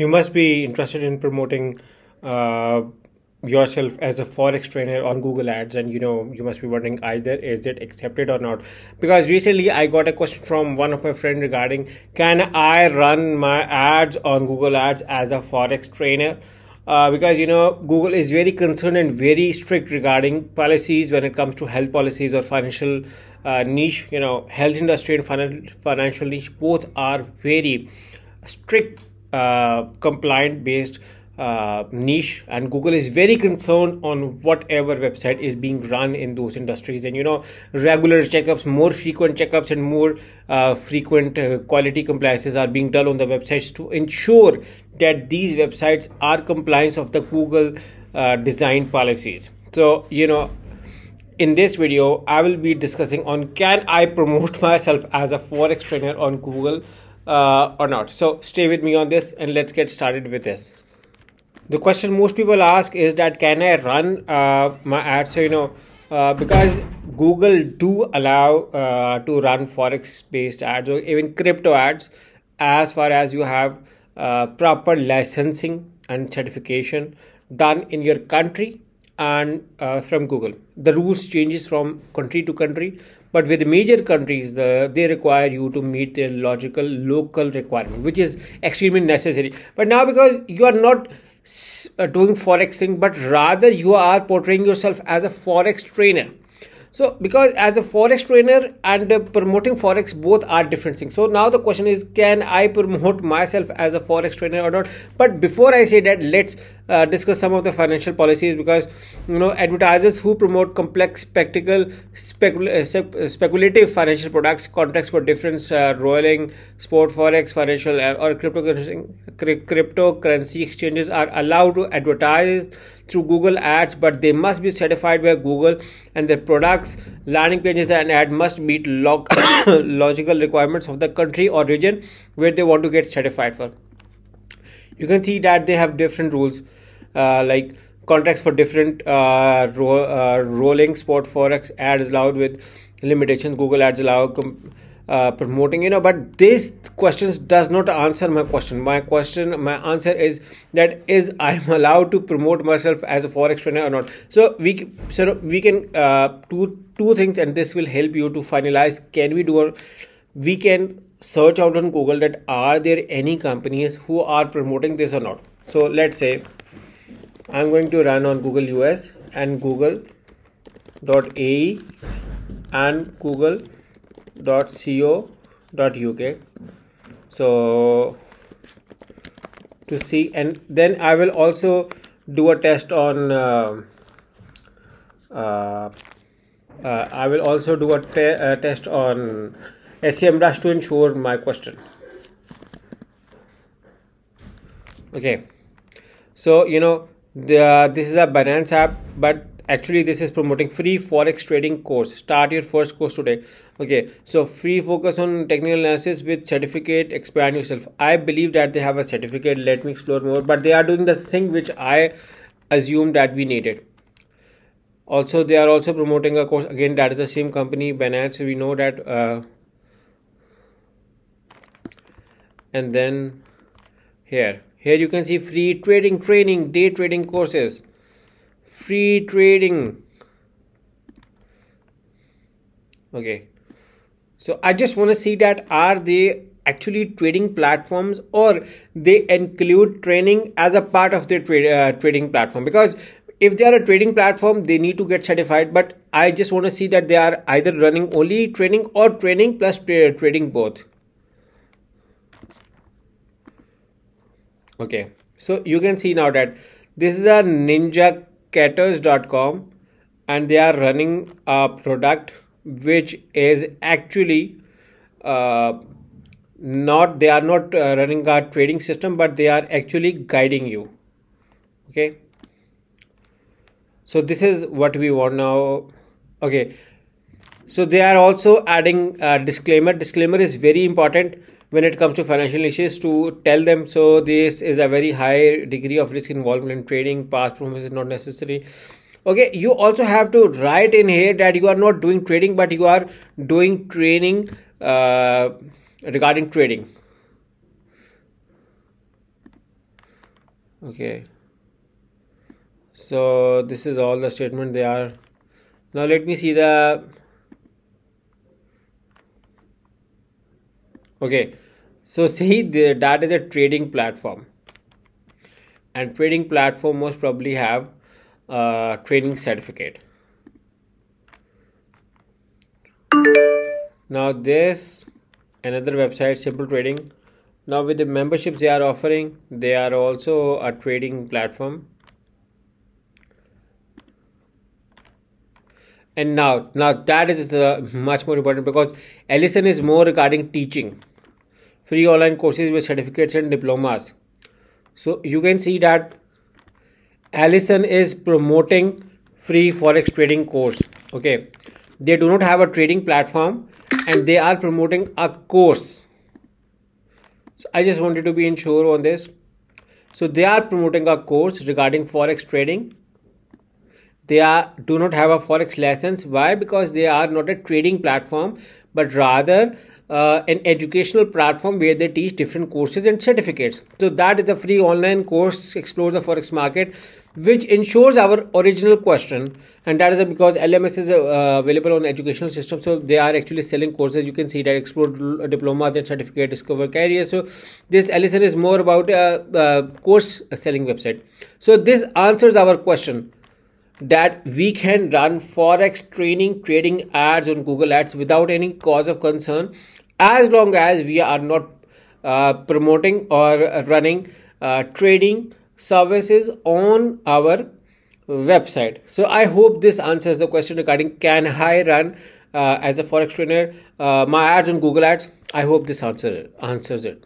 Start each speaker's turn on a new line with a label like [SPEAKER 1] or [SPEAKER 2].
[SPEAKER 1] You must be interested in promoting uh, yourself as a forex trainer on Google Ads, and you must be wondering either is it accepted or not. Because recently I got a question from one of my friend regarding, can I run my ads on Google Ads as a forex trainer? Because Google is very concerned and very strict regarding policies when it comes to health policies or financial niche. Health industry and financial niche both are very strict, compliant based niche, and Google is very concerned on whatever website is being run in those industries. And regular checkups, more frequent checkups, and more frequent quality compliances are being done on the websites to ensure that these websites are compliance of the Google design policies. So in this video I will be discussing on, can I promote myself as a forex trainer on Google or not. So stay with me on this and let's get started with this. The question most people ask is that, can I run my ads? So because Google do allow to run forex based ads or even crypto ads, as far as you have proper licensing and certification done in your country and from Google. The rules changes from country to country, but with major countries, they require you to meet their logical local requirement, which is extremely necessary. But now, because you are not doing forexing, but rather you are portraying yourself as a forex trainer. So because as a forex trainer and promoting forex, both are different things. So now the question is, can I promote myself as a forex trainer or not? But before I say that, let's discuss some of the financial policies, because advertisers who promote complex speculative financial products, contracts for different rolling, sport forex, financial or cryptocurrency exchanges are allowed to advertise through Google Ads, but they must be certified by Google, and their products, landing pages and ad must meet logical requirements of the country or region where they want to get certified for. You can see that they have different rules, like contracts for different rolling, sport forex, ads allowed with limitations. Google Ads allow promoting, but this questions does not answer my question. My answer is that, is I'm allowed to promote myself as a forex trainer or not. So we can do two things, and this will help you to finalize, can we do, or we can search out on Google that are there any companies who are promoting this or not. So let's say I'm going to run on Google US and Google.ae and Google.co.uk. So to see, and then I will also do a test on I will also do a test on SEMrush to ensure my question. Okay, so this is a Binance app, but actually this is promoting free forex trading course. Start your first course today. Okay, so free focus on technical analysis with certificate, expand yourself. I believe that they have a certificate. Let me explore more, but they are doing the thing which I assumed that we needed. Also, they are also promoting a course, again that is the same company, Binance. We know that and then here you can see free trading training, day trading courses, free trading. Okay, so I just want to see that, are they actually trading platforms, or they include training as a part of their trading platform? Because if they are a trading platform, they need to get certified, but I just want to see that they are either running only training or training plus trading both. Okay, so you can see now that this is a ninjacaters.com, and they are running a product which is actually not, they are not running a trading system, but they are actually guiding you. Okay, so this is what we want now. Okay, so they are also adding a disclaimer. Disclaimer is very important when it comes to financial issues, to tell them. So this is a very high degree of risk involvement in trading. Past performance is not necessary. Okay, you also have to write in here that you are not doing trading, but you are doing training regarding trading. Okay, so this is all the statement they are. Now let me see the. Okay, so see that is a trading platform, and trading platform most probably have training certificate. Now this another website, simple trading. Now with the memberships they are offering, they are also a trading platform. And now that is much more important, because Alison is more regarding teaching, free online courses with certificates and diplomas. So you can see that Alison is promoting free forex trading course. Okay, they do not have a trading platform, and they are promoting a course. So I just wanted to be in sure on this. So they are promoting a course regarding forex trading. They do not have a forex lessons. Why? Because they are not a trading platform, but rather an educational platform where they teach different courses and certificates. So that is a free online course, explore the forex market, which ensures our original question, and that is because LMS is available on educational system. So they are actually selling courses. You can see that explore diplomas and certificate, discover career. So this Alison is more about a course selling website. So this answers our question that we can run forex trading ads on Google Ads without any cause of concern, as long as we are not promoting or running trading services on our website. So I hope this answers the question regarding can I run as a forex trainer my ads on Google Ads. I hope this answers it.